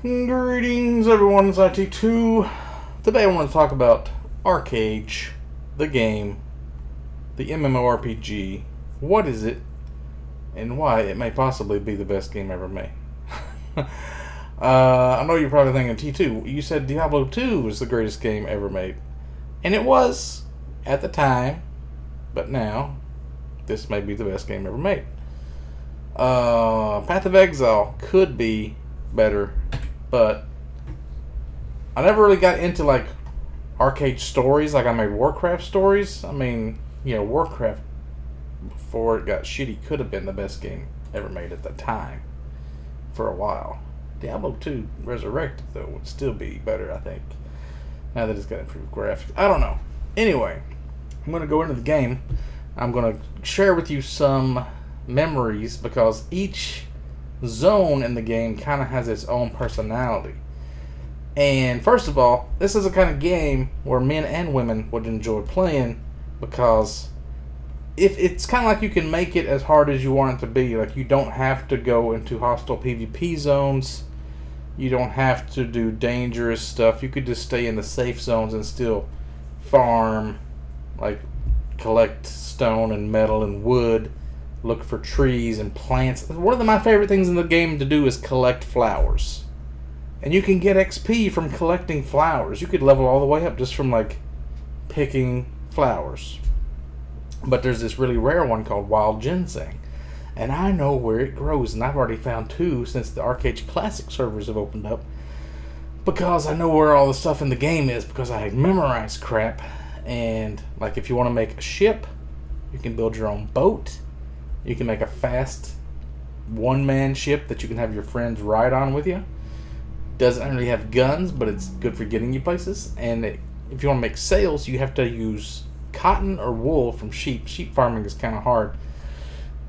Greetings everyone, it's IT2. Today I want to talk about Archeage, the game, the MMORPG. What is it, and why it may possibly be the best game ever made. I know you're probably thinking, T2, you said Diablo 2 was the greatest game ever made. And it was, at the time, but now, this may be the best game ever made. Path of Exile could be better, but I never really got into like Archeage stories like I made Warcraft stories. I mean, Warcraft before it got shitty could have been the best game ever made at the time for a while. Diablo 2 Resurrected though would still be better, I think, now that it's got improved graphics. I don't know. Anyway, I'm going to go into the game. I'm going to share with you some memories because each zone in the game kind of has its own personality. And first of all, this is a kind of game where men and women would enjoy playing because if it's kind of like you can make it as hard as you want it to be. Like, you don't have to go into hostile PvP zones. You don't have to do dangerous stuff. You could just stay in the safe zones and still farm, like collect stone and metal and wood, look for trees and plants. One of my favorite things in the game to do is collect flowers. And you can get XP from collecting flowers. You could level all the way up just from like picking flowers. But there's this really rare one called wild ginseng. And I know where it grows, and I've already found 2 since the Archeage Classic servers have opened up. Because I know where all the stuff in the game is, because I memorized crap. And like, if you want to make a ship, you can build your own boat. You can make a fast one-man ship that you can have your friends ride on with you. Doesn't really have guns, but it's good for getting you places. And if you want to make sails, you have to use cotton or wool from sheep. Sheep farming is kind of hard.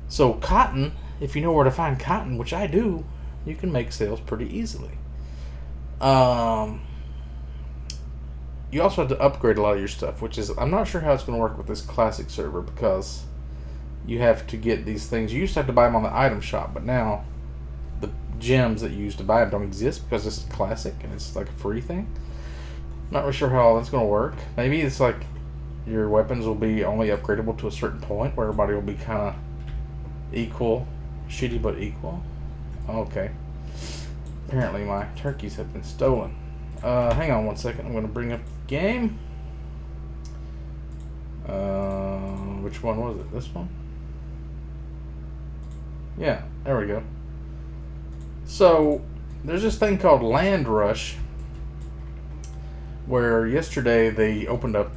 So cotton, if you know where to find cotton, which I do, you can make sails pretty easily. You also have to upgrade a lot of your stuff, which is, I'm not sure how it's going to work with this classic server because you have to get these things. You used to have to buy them on the item shop, but now the gems that you used to buy them don't exist because this is classic and it's like a free thing. Not really sure how all that's going to work. Maybe it's like your weapons will be only upgradable to a certain point where everybody will be kind of equal. Shitty but equal. Okay. Apparently my turkeys have been stolen. Hang on one second. I'm going to bring up the game. Which one was it? This one? Yeah, there we go. So, there's this thing called Land Rush, where yesterday they opened up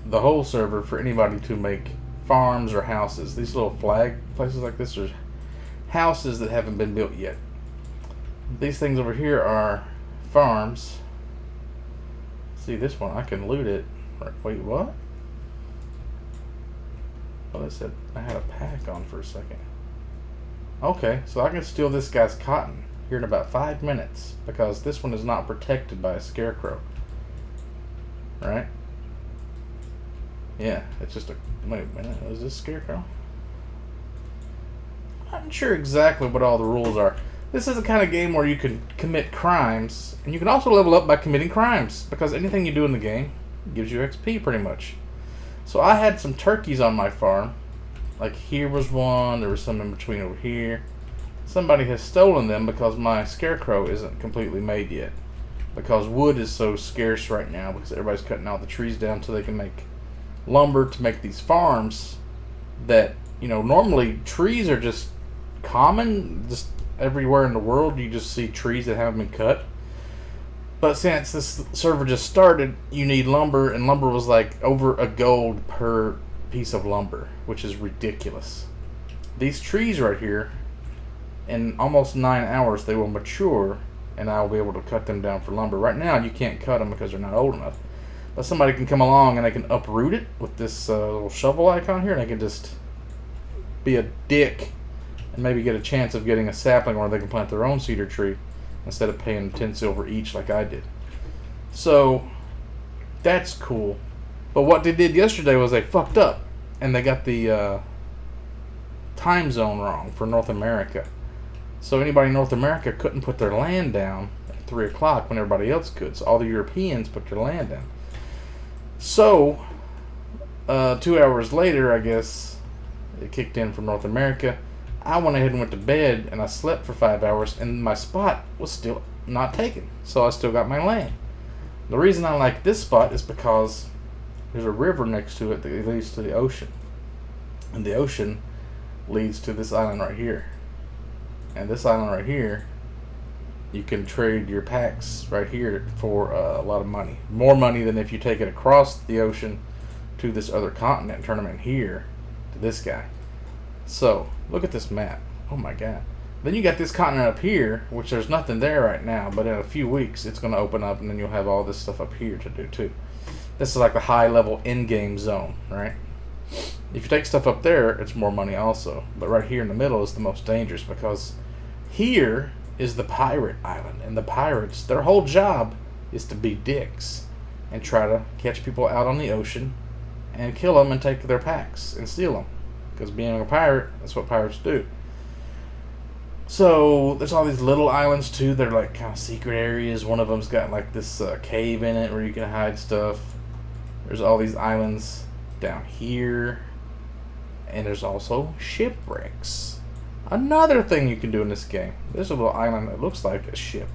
the whole server for anybody to make farms or houses. These little flag places like this are houses that haven't been built yet. These things over here are farms. See, this one, I can loot it. Wait, what? Well, it said I had a pack on for a second. Okay, so I can steal this guy's cotton here in about 5 minutes because this one is not protected by a scarecrow. Right? Yeah, it's just a... Wait a minute, is this scarecrow? I'm not sure exactly what all the rules are. This is the kind of game where you can commit crimes, and you can also level up by committing crimes because anything you do in the game gives you XP pretty much. So I had some turkeys on my farm. Like, here was one, there was some in between over here. Somebody has stolen them because my scarecrow isn't completely made yet. Because wood is so scarce right now because everybody's cutting all the trees down so they can make lumber to make these farms that, normally trees are just common. Just everywhere in the world you just see trees that haven't been cut. But since this server just started, you need lumber, and lumber was like over $1 per piece of lumber, which is ridiculous. These trees right here, in almost 9 hours they will mature, and I will be able to cut them down for lumber. Right now you can't cut them because they're not old enough. But somebody can come along and they can uproot it with this little shovel icon here, and they can just be a dick and maybe get a chance of getting a sapling where they can plant their own cedar tree instead of paying 10 silver each like I did. So that's cool. But what they did yesterday was they fucked up and they got the time zone wrong for North America. So anybody in North America couldn't put their land down 3 o'clock when everybody else could. So all the Europeans put their land in. So 2 hours later, I guess, it kicked in from North America. I went ahead and went to bed, and I slept for 5 hours, and my spot was still not taken. So I still got my land. The reason I like this spot is because there's a river next to it that leads to the ocean. And the ocean leads to this island right here. And this island right here, you can trade your packs right here for a lot of money. More money than if you take it across the ocean to this other continent and turn them in here to this guy. So, look at this map. Oh my god. Then you got this continent up here, which there's nothing there right now, but in a few weeks it's going to open up, and then you'll have all this stuff up here to do too. This is like the high level in-game zone, right? If you take stuff up there, it's more money also. But right here in the middle is the most dangerous, because here is the pirate island. And the pirates, their whole job is to be dicks and try to catch people out on the ocean and kill them and take their packs and steal them. Because being a pirate, that's what pirates do. So there's all these little islands too. They're like kind of secret areas. One of them's got like this cave in it where you can hide stuff. There's all these islands down here. And there's also shipwrecks. Another thing you can do in this game. There's a little island that looks like a ship.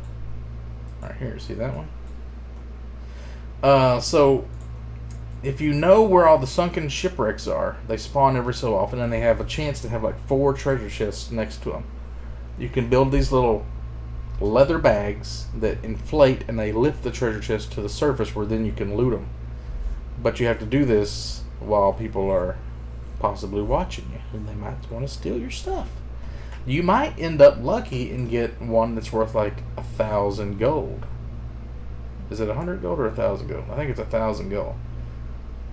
Right here, see that one? So if you know where all the sunken shipwrecks are, they spawn every so often, and they have a chance to have like 4 treasure chests next to them. You can build these little leather bags that inflate, and they lift the treasure chest to the surface, where then you can loot them. But you have to do this while people are possibly watching you, and they might want to steal your stuff. You might end up lucky and get one that's worth like 1,000 gold. Is it 100 gold or 1,000 gold? I think it's 1,000 gold.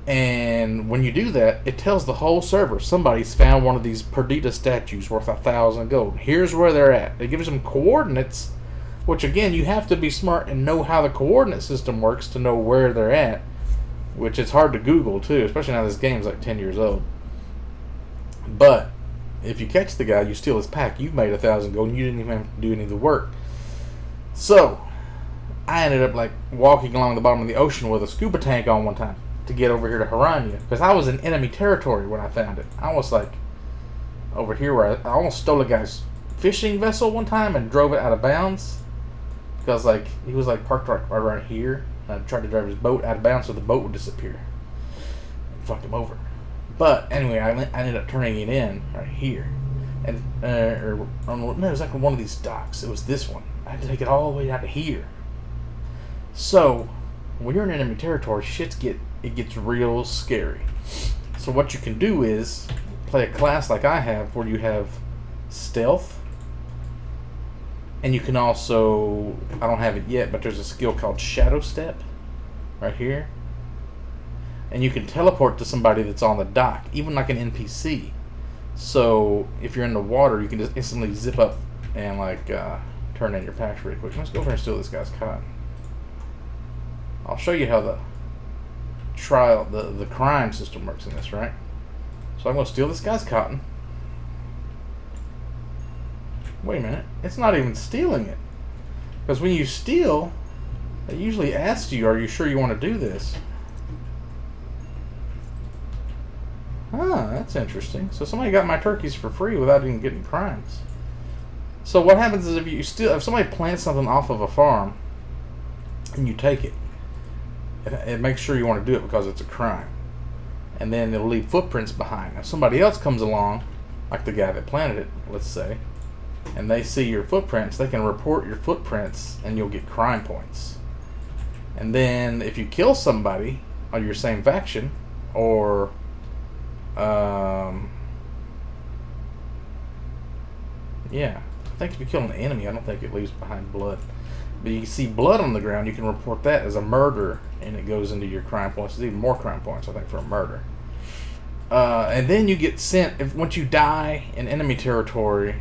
And when you do that, it tells the whole server somebody's found one of these Perdita statues worth 1,000 gold. Here's where they're at. It gives them coordinates, which again, you have to be smart and know how the coordinate system works to know where they're at, which is hard to Google too, especially now this game's like 10 years old. But if you catch the guy, you steal his pack, you've made 1,000 gold, and you didn't even have to do any of the work. So I ended up like walking along the bottom of the ocean with a scuba tank on one time to get over here to Hereafter, because I was in enemy territory when I found it. I was like over here where I almost stole a guy's fishing vessel one time and drove it out of bounds, because like he was like parked right around here, and I tried to drive his boat out of bounds so the boat would disappear and fuck him over. But anyway, I ended up turning it in right here, and no, it was like one of these docks. It was this one. I had to take it all the way down to here. So when you're in enemy territory, it gets real scary. So what you can do is play a class like I have, where you have stealth, and you can also, I don't have it yet, but there's a skill called shadow step right here, and you can teleport to somebody that's on the dock, even like an NPC. So if you're in the water, you can just instantly zip up and like turn in your packs really quick. Let's go over and steal this guy's cotton. I'll show you how the crime system works in this, right? So I'm going to steal this guy's cotton. Wait a minute, it's not even stealing it, because when you steal, it usually asks you, are you sure you want to do this? Ah, that's interesting. So somebody got my turkeys for free without even getting crimes. So what happens is if somebody plants something off of a farm and you take it, it makes sure you want to do it because it's a crime. And then it'll leave footprints behind. If somebody else comes along, like the guy that planted it, let's say, and they see your footprints, they can report your footprints and you'll get crime points. And then if you kill somebody on your same faction, or yeah, I think if you kill an enemy, I don't think it leaves behind blood. But you see blood on the ground, you can report that as a murder, and it goes into your crime points. It's even more crime points, I think, for a murder. And then you get sent, once you die in enemy territory,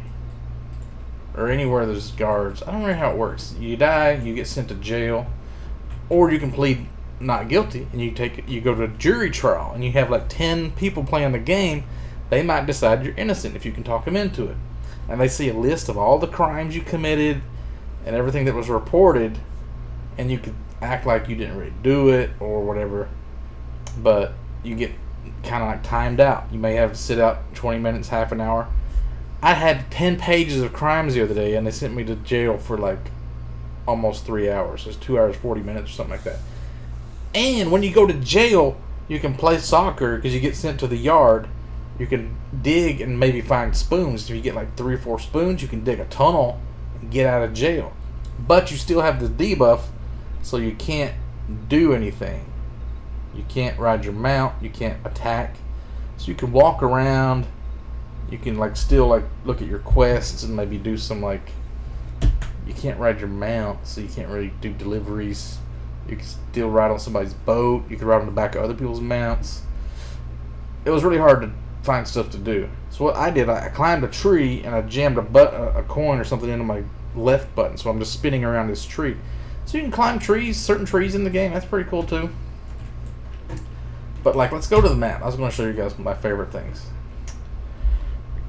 or anywhere there's guards, I don't know how it works. You die, you get sent to jail, or you can plead not guilty, and you go to a jury trial, and you have like 10 people playing the game. They might decide you're innocent if you can talk them into it. And they see a list of all the crimes you committed, and everything that was reported, and you could act like you didn't really do it or whatever, but you get kind of like timed out. You may have to sit out 20 minutes, half an hour. I had 10 pages of crimes the other day, and they sent me to jail for like almost 3 hours. It's 2 hours 40 minutes or something like that. And when you go to jail, you can play soccer because you get sent to the yard. You can dig and maybe find spoons. If you get like 3 or 4 spoons, you can dig a tunnel and get out of jail. But you still have the debuff, so you can't do anything. You can't ride your mount. You can't attack. So you can walk around. You can like still like look at your quests and maybe do some like. You can't ride your mount, so you can't really do deliveries. You can still ride on somebody's boat. You can ride on the back of other people's mounts. It was really hard to find stuff to do. So what I did, I climbed a tree and I jammed a coin or something into my left button. So I'm just spinning around this tree. So you can climb trees, certain trees in the game. That's pretty cool too. But like, let's go to the map. I was going to show you guys my favorite things.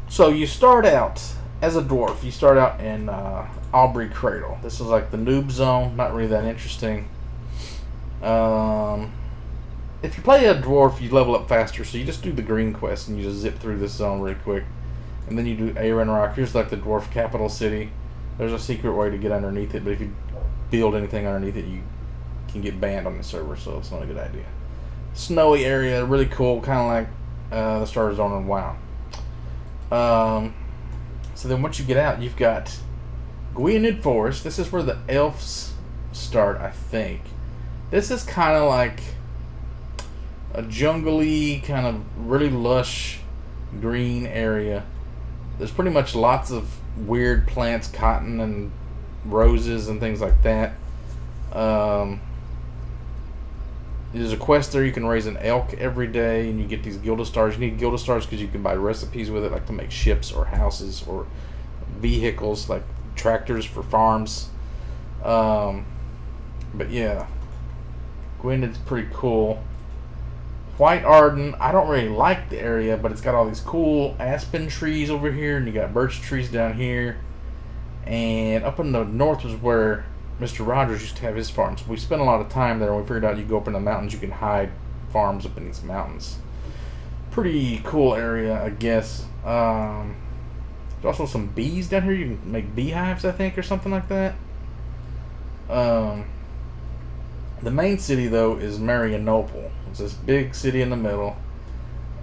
So you start out as a dwarf. You start out in Aubrey Cradle. This is like the noob zone. Not really that interesting. If you play a dwarf, you level up faster, so you just do the green quest and you just zip through this zone really quick. And then you do Aaron Rock. Here's like the dwarf capital city. There's a secret way to get underneath it, but if you build anything underneath it, you can get banned on the server, so it's not a good idea. Snowy area, really cool, kind of like the Star Zone in WoW. So then once you get out, you've got Gwynedd Forest. This is where the elves start, I think. This is kind of like a jungly, kind of really lush green area. There's pretty much lots of weird plants, cotton and roses and things like that. There's a quest there. You can raise an elk every day, and you get these Gilda Stars. You need Gilda Stars because you can buy recipes with it, like to make ships or houses or vehicles, like tractors for farms. But yeah, Gwynedd's pretty cool. White Arden, I don't really like the area, but it's got all these cool aspen trees over here, and you got birch trees down here. And up in the north was where Mr. Rogers used to have his farms. We spent a lot of time there, and we figured out you go up in the mountains, you can hide farms up in these mountains. Pretty cool area, I guess. There's also some bees down here. You can make beehives, I think, or something like that. The main city, though, is Marianople. It's this big city in the middle,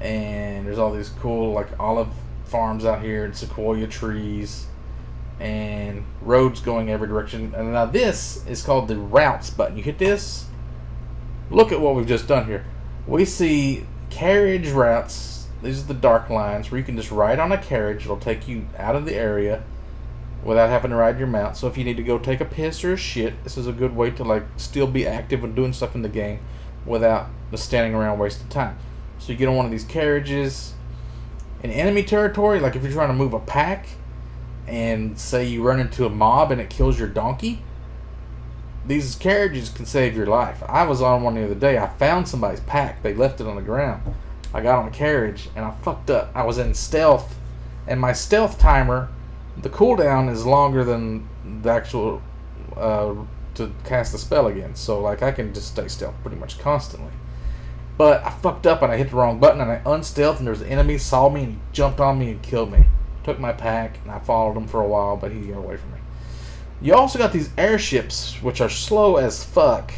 and there's all these cool, like, olive farms out here and sequoia trees and roads going every direction. And now this is called the routes button. You hit this, look at what we've just done here. We see carriage routes. These are the dark lines where you can just ride on a carriage. It'll take you out of the area without having to ride your mount. So if you need to go take a piss or a shit, this is a good way to like still be active and doing stuff in the game without just standing around wasting time. So you get on one of these carriages in enemy territory, like if you're trying to move a pack and say you run into a mob and it kills your donkey, these carriages can save your life. I was on one the other day. I found somebody's pack. They left it on the ground. I got on a carriage and I fucked up. I was in stealth, and my stealth timer, the cooldown is longer than the actual to cast the spell again. So like I can just stay stealth pretty much constantly. But I fucked up and I hit the wrong button and I unstealthed, and there was an enemy, saw me and he jumped on me and killed me. Took my pack and I followed him for a while, but he got away from me. You also got these airships, which are slow as fuck,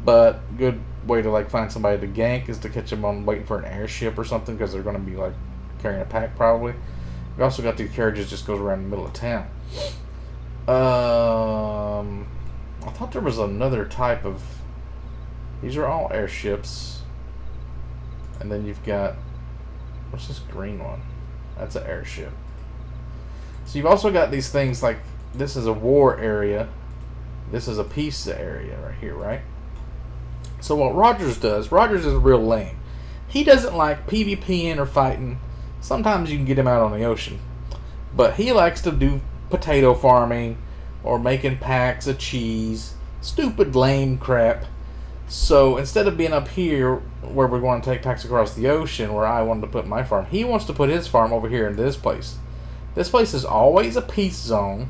but good way to like find somebody to gank is to catch them on waiting for an airship or something, because they're going to be like carrying a pack probably. We also got these carriages just goes around the middle of town. I thought there was another type of. These are all airships, and then you've got, what's this green one? That's an airship. So you've also got these things like, this is a war area, this is a peace area right here, right? So what Rogers does, Rogers is real lame. He doesn't like PvPing or fighting. Sometimes you can get him out on the ocean, but he likes to do potato farming or making packs of cheese, stupid lame crap. So instead of being up here where we're going to take packs across the ocean where I wanted to put my farm, he wants to put his farm over here in this place. This place is always a peace zone.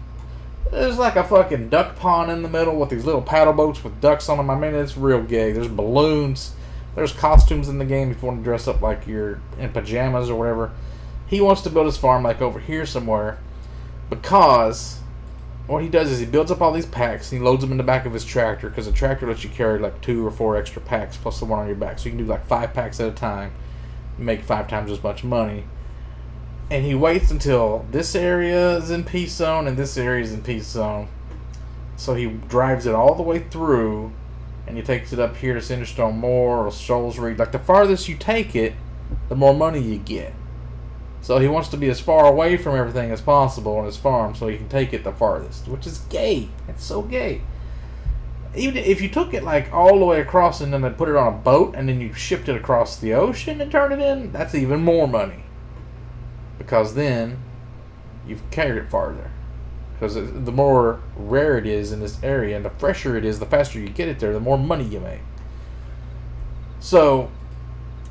There's like a fucking duck pond in the middle with these little paddle boats with ducks on them. I mean, it's real gay. There's balloons. There's costumes in the game if you want to dress up like you're in pajamas or whatever. He wants to build his farm like over here somewhere because what he does is he builds up all these packs and he loads them in the back of his tractor because the tractor lets you carry like 2 or 4 extra packs plus the one on your back. So you can do like 5 packs at a time and make 5 times as much money. And he waits until this area is in peace zone and this area is in peace zone. So he drives it all the way through and he takes it up here to Cinderstone Moor or Shoals Reed. Like the farthest you take it, the more money you get. So he wants to be as far away from everything as possible on his farm so he can take it the farthest. Which is gay. It's so gay. Even if you took it like all the way across and then put it on a boat and then you shipped it across the ocean and turned it in, that's even more money. Because then you've carried it farther. Because the more rare it is in this area and the fresher it is, the faster you get it there, the more money you make. So,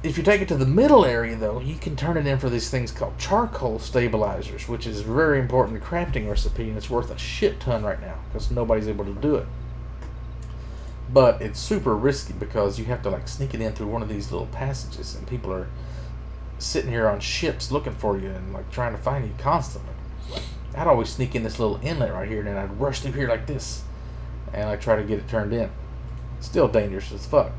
if you take it to the middle area, though, you can turn it in for these things called charcoal stabilizers, which is very important in crafting recipe, and it's worth a shit ton right now because nobody's able to do it. But it's super risky because you have to like sneak it in through one of these little passages, and people are sitting here on ships looking for you and like trying to find you constantly. I'd always sneak in this little inlet right here and then I'd rush through here like this and I try to get it turned in. Still dangerous as fuck.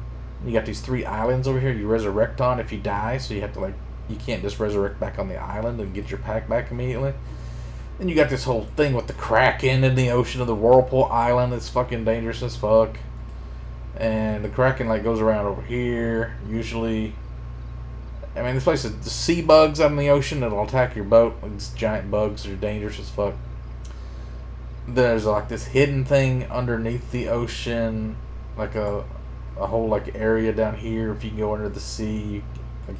You got these 3 islands over here you resurrect on if you die, so you have to like, you can't just resurrect back on the island and get your pack back immediately. Then you got this whole thing with the Kraken in the ocean of the Whirlpool Island. It's fucking dangerous as fuck. And the Kraken like goes around over here usually. I mean, this place is the sea bugs out in the ocean that'll attack your boat. These giant bugs are dangerous as fuck. There's like this hidden thing underneath the ocean, like a whole like area down here. If you can go under the sea, like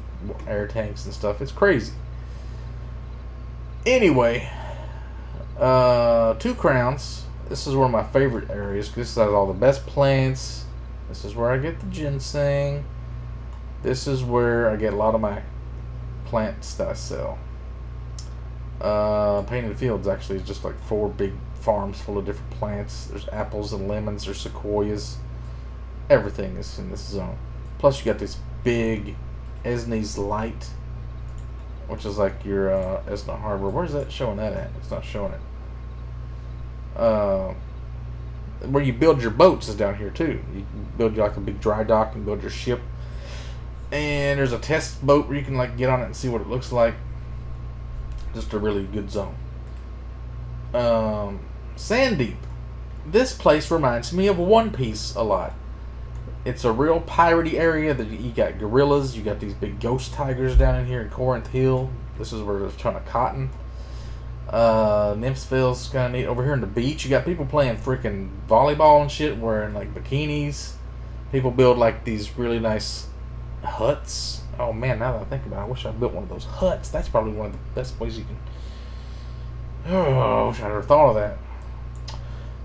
air tanks and stuff, it's crazy. Anyway, 2 Crowns. This is one of my favorite areas because this has all the best plants. This is where I get the ginseng. This is where I get a lot of my plants that I sell. Painted Fields actually is just like 4 big farms full of different plants. There's apples and lemons, there's sequoias. Everything is in this zone. Plus you got this big Esne's Light, which is like your Esna Harbor. Where's that showing that at? It's not showing it. Where you build your boats is down here too. You can build like a big dry dock and build your ship. And there's a test boat where you can like get on it and see what it looks like. Just a really good zone. Sandeep. This place reminds me of One Piece a lot. It's a real piratey area. That you got gorillas. You got these big ghost tigers down in here in Corinth Hill. This is where there's a ton of cotton. Nymphsville's kind of neat. Over here on the beach, you got people playing freaking volleyball and shit, wearing like bikinis. People build like these really nice huts. Oh man, now that I think about it, I wish I built one of those huts. That's probably one of the best ways you can. Oh, I wish I'd ever thought of that.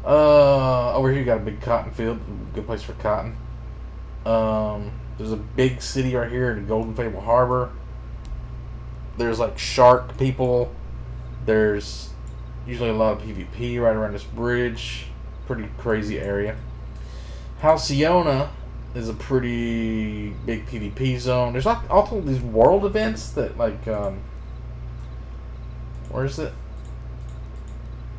Over here you got a big cotton field. Good place for cotton. There's a big city right here in Golden Fable Harbor. There's like shark people. There's usually a lot of PvP right around this bridge. Pretty crazy area. Halcyona is a pretty big PvP zone. There's like also these world events that like where is it?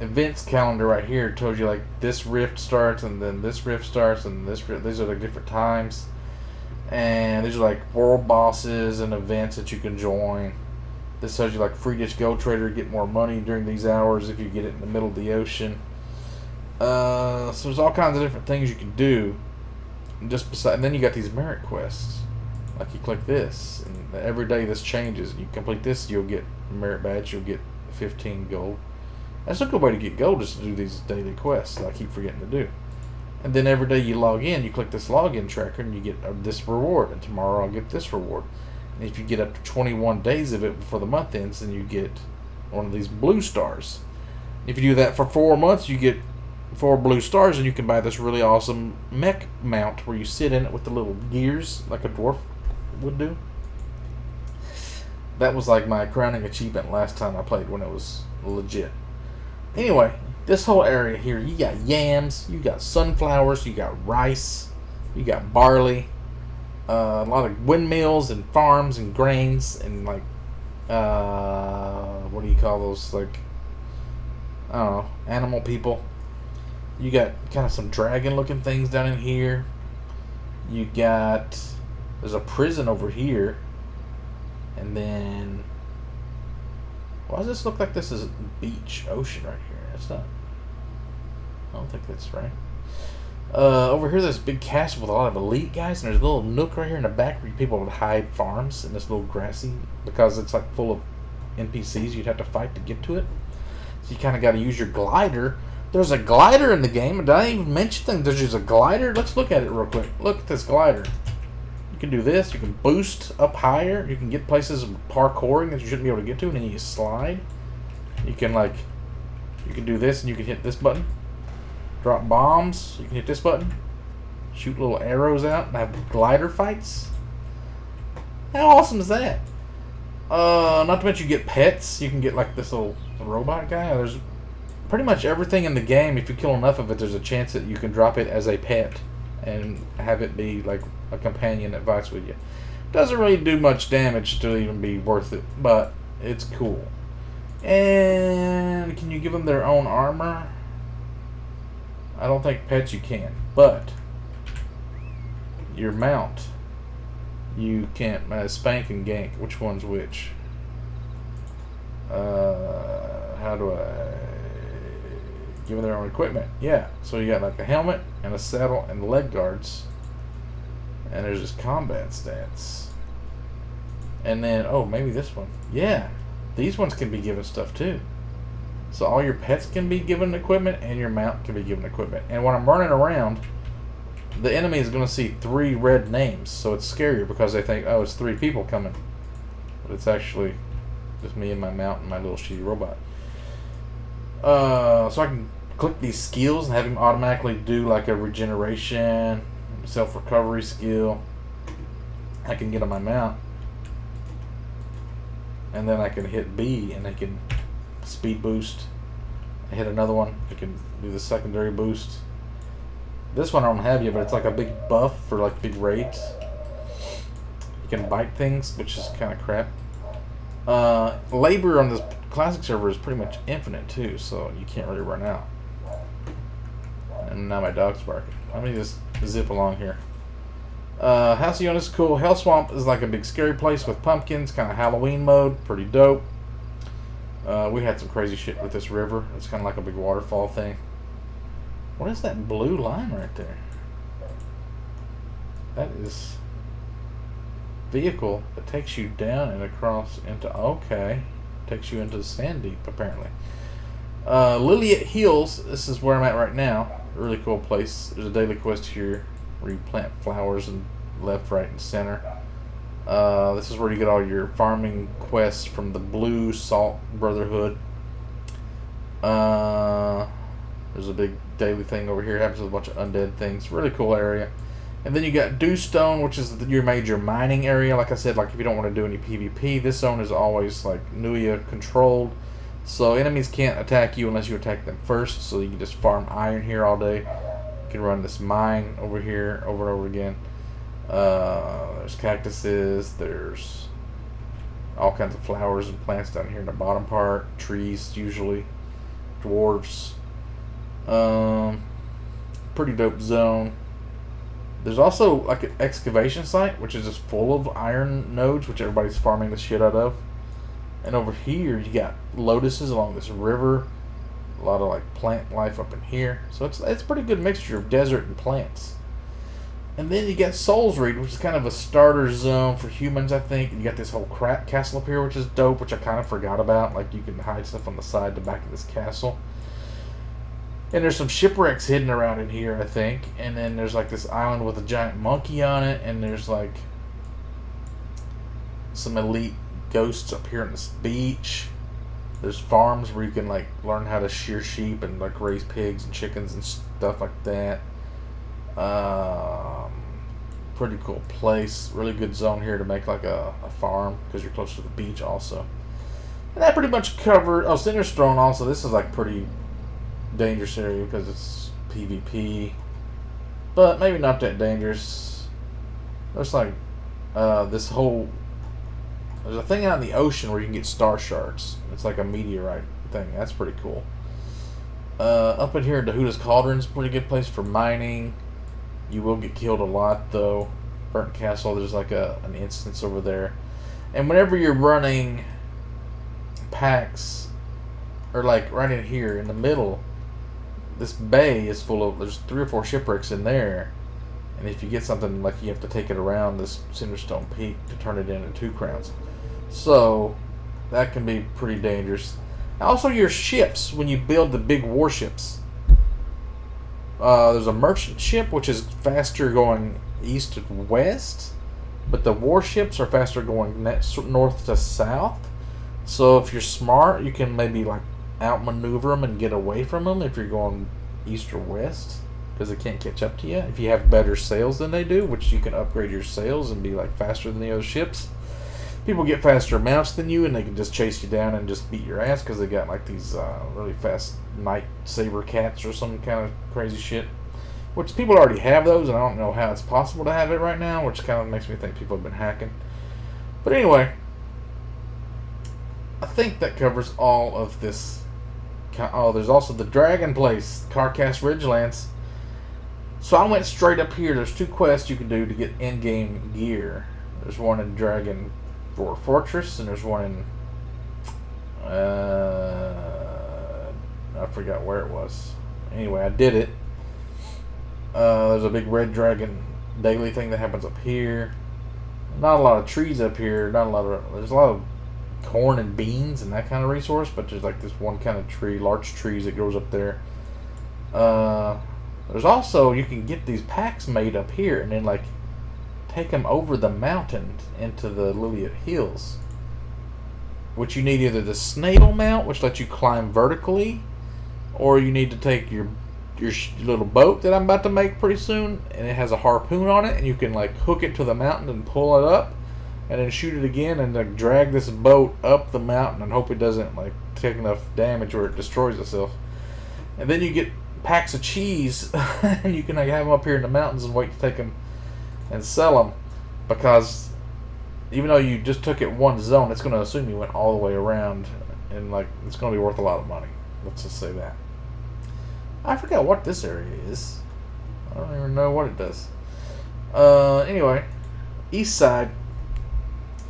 Events calendar right here tells you like this rift starts and then this rift starts and this rift. These are like different times, and these are like world bosses and events that you can join. This tells you like free dish go trader, get more money during these hours if you get it in the middle of the ocean. So there's all kinds of different things you can do. And just beside, and then you got these merit quests. Like you click this, and every day this changes. You complete this, you'll get a merit badge. You'll get 15 gold. That's a good way to get gold, is to do these daily quests that I keep forgetting to do. And then every day you log in, you click this login tracker, and you get this reward. And tomorrow I'll get this reward. And if you get up to 21 days of it before the month ends, then you get one of these blue stars. If you do that for 4 months, you get 4 blue stars, and you can buy this really awesome mech mount where you sit in it with the little gears like a dwarf would do. That was like my crowning achievement last time I played, when it was legit. Anyway, this whole area here, you got yams, you got sunflowers, you got rice, you got barley, a lot of windmills and farms and grains and like what do you call those, like, I don't know, animal people. You got kind of some dragon looking things down in here. You got, there's a prison over here. And then, why does this look like this is beach, ocean right here? It's not, I don't think that's right. Over here there's a big castle with a lot of elite guys, and there's a little nook right here in the back where people would hide farms in this little grassy, because it's like full of NPCs you'd have to fight to get to it. So you kind of got to use your glider. There's a glider in the game, and I didn't even mention that there's just a glider. Let's look at it real quick. Look at this glider. You can do this. You can boost up higher. You can get places parkouring that you shouldn't be able to get to, and then you slide. You can you can do this, and you can hit this button. Drop bombs. You can hit this button. Shoot little arrows out and have glider fights. How awesome is that? Not to mention you get pets. You can get like this little robot guy. There's pretty much everything in the game. If you kill enough of it, there's a chance that you can drop it as a pet and have it be like a companion that fights with you. Doesn't really do much damage to even be worth it, but it's cool. And can you give them their own armor? I don't think pets you can, but your mount you can't spank and gank. Which one's which? How do I give them their own equipment? Yeah, so you got like a helmet and a saddle and leg guards, and there's just combat stats. And then, oh, maybe this one. Yeah, these ones can be given stuff too. So all your pets can be given equipment, and your mount can be given equipment. And when I'm running around, the enemy is going to see 3 red names, so it's scarier because they think, oh, it's 3 people coming. But it's actually just me and my mount and my little shitty robot. So I can click these skills and have him automatically do like a regeneration, self-recovery skill. I can get on my mount, and then I can hit B and I can speed boost. I hit another one, I can do the secondary boost. This one I don't have yet, but it's like a big buff for like big raids. You can bite things, which is kind of crap. Labor on this classic server is pretty much infinite too, so you can't really run out. And now my dog's barking. Let me just zip along here. Halcyon is cool. Hell Swamp is like a big scary place with pumpkins, kind of Halloween mode, pretty dope. We had some crazy shit with this river. It's kind of like a big waterfall thing. What is that blue line right there? That is vehicle that takes you down and across into, okay, takes you into the sand deep apparently. Liliet Hills, this is where I'm at right now. Really cool place. There's a daily quest here where you plant flowers and left, right, and center. This is where you get all your farming quests from the Blue Salt Brotherhood. There's a big daily thing over here. It happens with a bunch of undead things. Really cool area. And then you got Dewstone, which is your major mining area. Like I said, like if you don't want to do any PvP, this zone is always like Nuya controlled. So enemies can't attack you unless you attack them first. So you can just farm iron here all day. You can run this mine over here over and over again. There's cactuses. There's all kinds of flowers and plants down here in the bottom part. Trees usually. Dwarves. Pretty dope zone. There's also like an excavation site, which is just full of iron nodes, which everybody's farming the shit out of. And over here, you got lotuses along this river. A lot of like plant life up in here. So it's a pretty good mixture of desert and plants. And then you got Soulsreed, which is kind of a starter zone for humans, I think. You got this whole crap castle up here, which is dope, which I kind of forgot about. Like you can hide stuff on the side, the back of this castle. And there's some shipwrecks hidden around in here, I think. And then there's like this island with a giant monkey on it. And there's like some elite ghosts up here on this beach. There's farms where you can like learn how to shear sheep and like raise pigs and chickens and stuff like that. Pretty cool place. Really good zone here to make like a farm because you're close to the beach also. And that pretty much covered. Oh, Sinner's Throne also. This is like pretty dangerous area because it's PvP, but maybe not that dangerous. There's like this whole there's a thing out in the ocean where you can get star shards. It's like a meteorite thing. That's pretty cool. Up in here, Dahuta's Cauldron's a pretty good place for mining. You will get killed a lot though. Burnt Castle, there's like an instance over there. And whenever you're running packs, or like right in here in the middle, this bay is full of, there's 3 or 4 shipwrecks in there. And if you get something, like you have to take it around this Cinderstone Peak to turn it into 2 crowns. So that can be pretty dangerous. Also, your ships, when you build the big warships, there's a merchant ship which is faster going east to west, but the warships are faster going north to south. So if you're smart, you can maybe like outmaneuver them and get away from them if you're going east or west, because they can't catch up to you. If you have better sails than they do, which you can upgrade your sails and be like faster than the other ships. People get faster mounts than you, and they can just chase you down and just beat your ass because they got like these really fast night saber cats or some kind of crazy shit. Which people already have those, and I don't know how it's possible to have it right now, which kind of makes me think people have been hacking. But anyway, I think that covers all of this. Oh, there's also the Dragon Place, Carcass Ridgelands. So I went straight up here. There's 2 quests you can do to get in-game gear. There's one in Dragon Fortress, and there's one in I forgot where it was. Anyway, I did it. There's a big red dragon daily thing that happens up here. Not a lot of trees up here. There's a lot of corn and beans and that kind of resource, but there's like this one kind of tree, large trees that grows up there. There's also, you can get these packs made up here and then like take them over the mountain into the Liliat Hills, which you need either the snail mount, which lets you climb vertically, or you need to take your little boat that I'm about to make pretty soon, and it has a harpoon on it, and you can like hook it to the mountain and pull it up, and then shoot it again, and like drag this boat up the mountain and hope it doesn't like take enough damage or it destroys itself. And then you get packs of cheese, and you can like have them up here in the mountains and wait to take them and sell them, because even though you just took it one zone, it's going to assume you went all the way around, and like it's going to be worth a lot of money. Let's just say that. I forgot what this area is. I don't even know what it does. Anyway, East Side.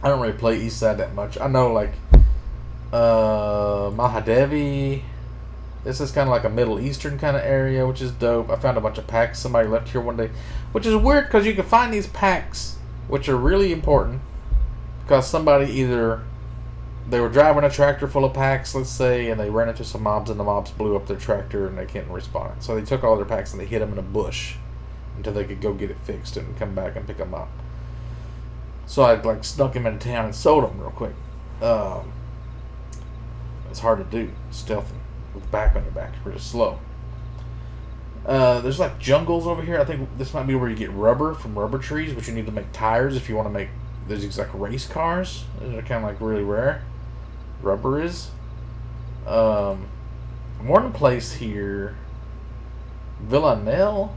I don't really play East Side that much. I know like Mahadevi. This is kind of like a Middle Eastern kind of area, which is dope. I found a bunch of packs somebody left here one day, which is weird because you can find these packs, which are really important, because somebody either they were driving a tractor full of packs, let's say, and they ran into some mobs, and the mobs blew up their tractor, and they couldn't respawn. So they took all their packs and they hid them in a bush until they could go get it fixed and come back and pick them up. So I like snuck him into town and sold them real quick. It's hard to do, stealthy, with the back on your back. It's pretty slow. There's like jungles over here. I think this might be where you get rubber from rubber trees, which you need to make tires if you want to make. There's these like race cars. Those are kind of like really rare. Rubber is. One place here, Villanelle,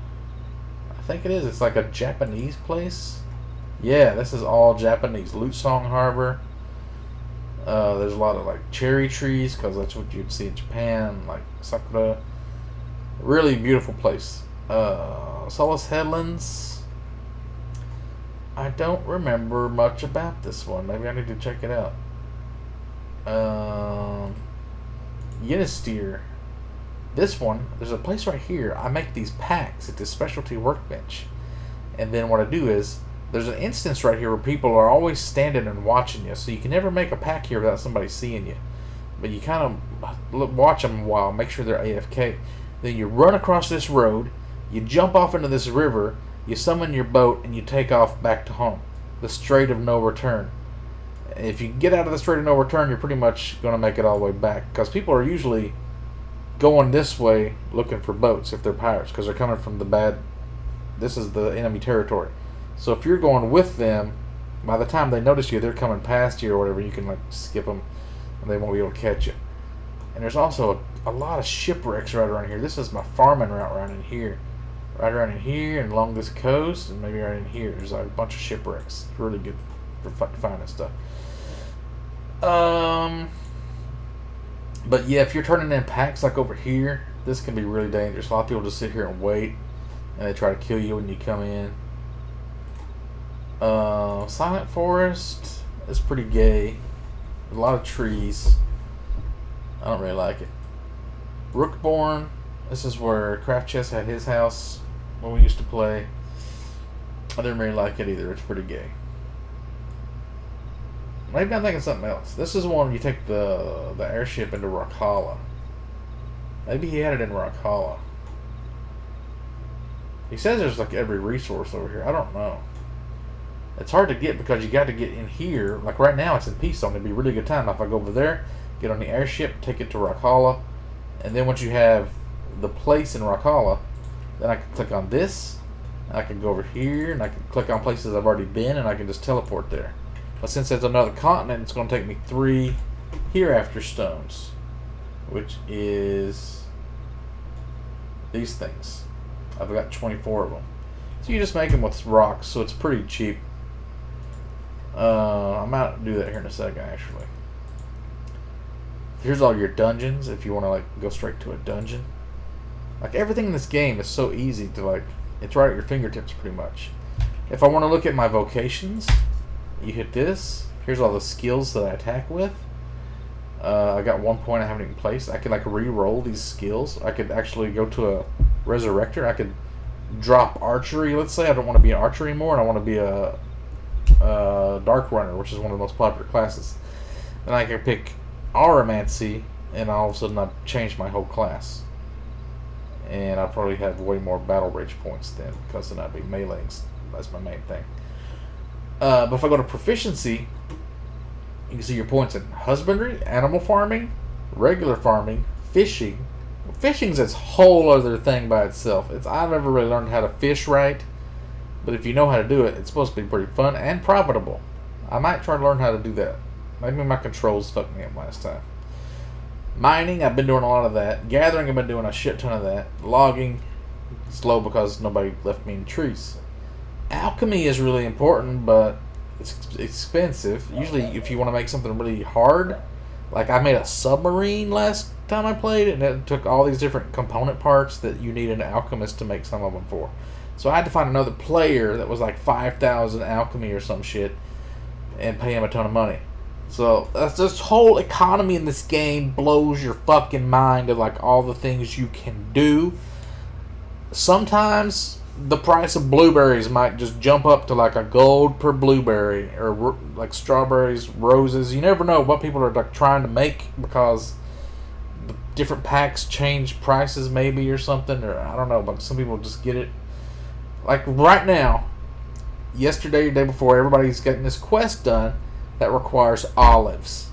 I think it is. It's like a Japanese place. Yeah, this is all Japanese. Lutsong Harbor. There's a lot of like cherry trees because that's what you'd see in Japan, like sakura. Really beautiful place. Solace Headlands. I don't remember much about this one. Maybe I need to check it out. Yenisteer. This one, there's a place right here. I make these packs at this specialty workbench. And then what I do is, there's an instance right here where people are always standing and watching you. So you can never make a pack here without somebody seeing you. But you kind of watch them a while, make sure they're AFK. Then you run across this road, you jump off into this river, you summon your boat, and you take off back to home. The Strait of No Return. If you get out of the Strait of No Return, you're pretty much going to make it all the way back. Because people are usually going this way looking for boats if they're pirates. Because they're coming from the bad... This is the enemy territory. So if you're going with them, by the time they notice you, they're coming past you or whatever, you can like skip them and they won't be able to catch you. And there's also a lot of shipwrecks right around here. This is my farming route right in here. Right around in here and along this coast, and maybe right in here. There's like a bunch of shipwrecks. It's really good for finding stuff. But yeah, if you're turning in packs like over here, this can be really dangerous. A lot of people just sit here and wait, and they try to kill you when you come in. Silent Forest is pretty gay. A lot of trees. I don't really like it. Rookborn. This is where Craft Chest had his house when we used to play. I didn't really like it either. It's pretty gay. Maybe I'm thinking something else. This is one you take the airship into Rockhala. Maybe he had it in Rockhala. He says there's like every resource over here. I don't know. It's hard to get because you got to get in here. Like right now it's in Peace Zone. It'd be a really good time if I go over there, get on the airship, take it to Rockhala, and then once you have the place in Rockhala, then I can click on this, and I can go over here, and I can click on places I've already been, and I can just teleport there. But since it's another continent, it's going to take me 3 Hereafter Stones, which is these things. I've got 24 of them. So you just make them with rocks, so it's pretty cheap. I might do that here in a second, actually. Here's all your dungeons, if you want to like go straight to a dungeon. Like everything in this game is so easy to like, it's right at your fingertips pretty much. If I want to look at my vocations, you hit this. Here's all the skills that I attack with. I got 1 point I haven't even placed. I could like re-roll these skills. I could actually go to a resurrector. I could drop archery. Let's say I don't want to be an archer anymore and I want to be a dark runner, which is one of the most popular classes. Then I can pick aromancy, and all of a sudden I've changed my whole class. And I'll probably have way more battle rage points then, because then I'd be meleeing. That's my main thing. But if I go to proficiency, you can see your points in husbandry, animal farming, regular farming, fishing. Fishing's a whole other thing by itself. I've never really learned how to fish right, but if you know how to do it, it's supposed to be pretty fun and profitable. I might try to learn how to do that. Maybe my controls fucked me up last time. Mining, I've been doing a lot of that. Gathering, I've been doing a shit ton of that. Logging, slow because nobody left me in trees. Alchemy is really important, but it's expensive. Usually, if you want to make something really hard, like I made a submarine last time I played, and it took all these different component parts that you need an alchemist to make some of them for. So I had to find another player that was like 5,000 alchemy or some shit, and pay him a ton of money. So that's this whole economy in this game blows your fucking mind of like all the things you can do. Sometimes the price of blueberries might just jump up to like a gold per blueberry, or like strawberries, roses. You never know what people are like trying to make, because the different packs change prices maybe or something, or I don't know, but some people just get it. Like right now, yesterday or day before, everybody's getting this quest done that requires olives.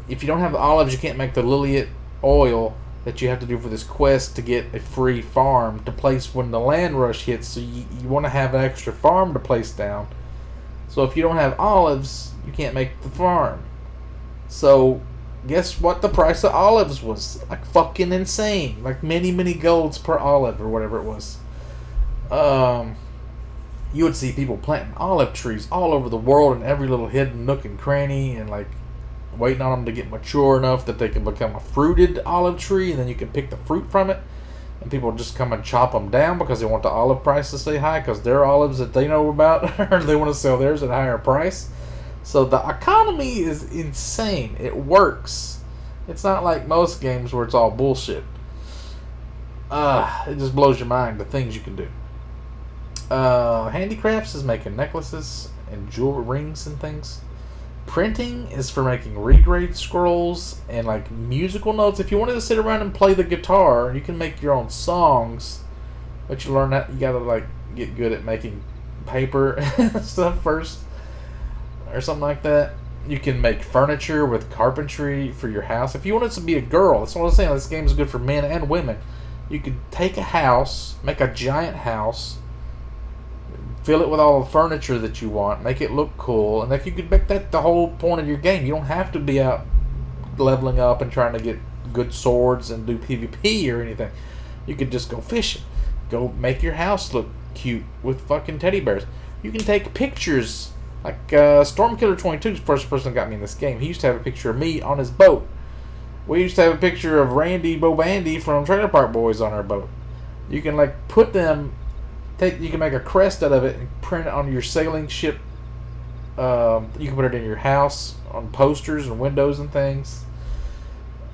If you don't have the olives, you can't make the liliate oil that you have to do for this quest to get a free farm to place when the land rush hits. So you want to have an extra farm to place down. So if you don't have olives, you can't make the farm. So guess what the price of olives was? Like fucking insane. Like many golds per olive or whatever it was. You would see people planting olive trees all over the world in every little hidden nook and cranny, and like waiting on them to get mature enough that they can become a fruited olive tree, and then you can pick the fruit from it. And people just come and chop them down because they want the olive price to stay high, because their olives that they know about, or they want to sell theirs at a higher price. So the economy is insane. It works. It's not like most games where it's all bullshit. It just blows your mind the things you can do. Handicrafts is making necklaces and jewelry rings and things. Printing is for making regrade scrolls and like musical notes. If you wanted to sit around and play the guitar, you can make your own songs, but you learn that you gotta like get good at making paper and stuff first, or something like that. You can make furniture with carpentry for your house. If you wanted to be a girl, that's what I was saying. This game is good for men and women. You could take a house, make a giant house, fill it with all the furniture that you want, make it look cool, and like you could make that the whole point of your game. You don't have to be out leveling up and trying to get good swords and do PvP or anything. You could just go fishing. Go make your house look cute with fucking teddy bears. You can take pictures. Like Stormkiller 22 is the first person that got me in this game. He used to have a picture of me on his boat. We used to have a picture of Randy Bobandy from Trailer Park Boys on our boat. You can like put them, you can make a crest out of it and print it on your sailing ship. You can put it in your house on posters and windows and things.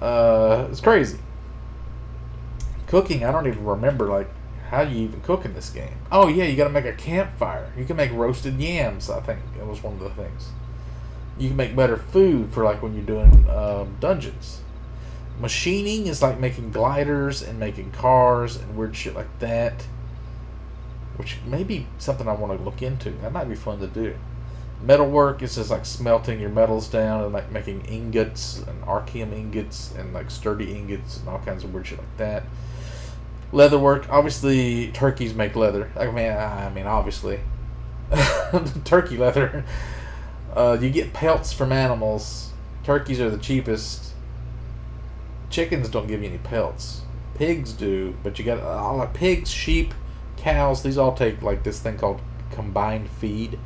It's crazy. Cooking, I don't even remember like how you even cook in this game. Oh yeah, you gotta make a campfire. You can make roasted yams, I think. That was one of the things. You can make better food for like when you're doing dungeons. Machining is like making gliders and making cars and weird shit like that. Which may be something I want to look into. That might be fun to do. Metalwork is just like smelting your metals down and like making ingots and archeum ingots and like sturdy ingots and all kinds of weird shit like that. Leatherwork, obviously turkeys make leather. I mean obviously. Turkey leather. You get pelts from animals. Turkeys are the cheapest. Chickens don't give you any pelts. Pigs do, but you got all like pigs, sheep, cows. These all take like this thing called combined feed,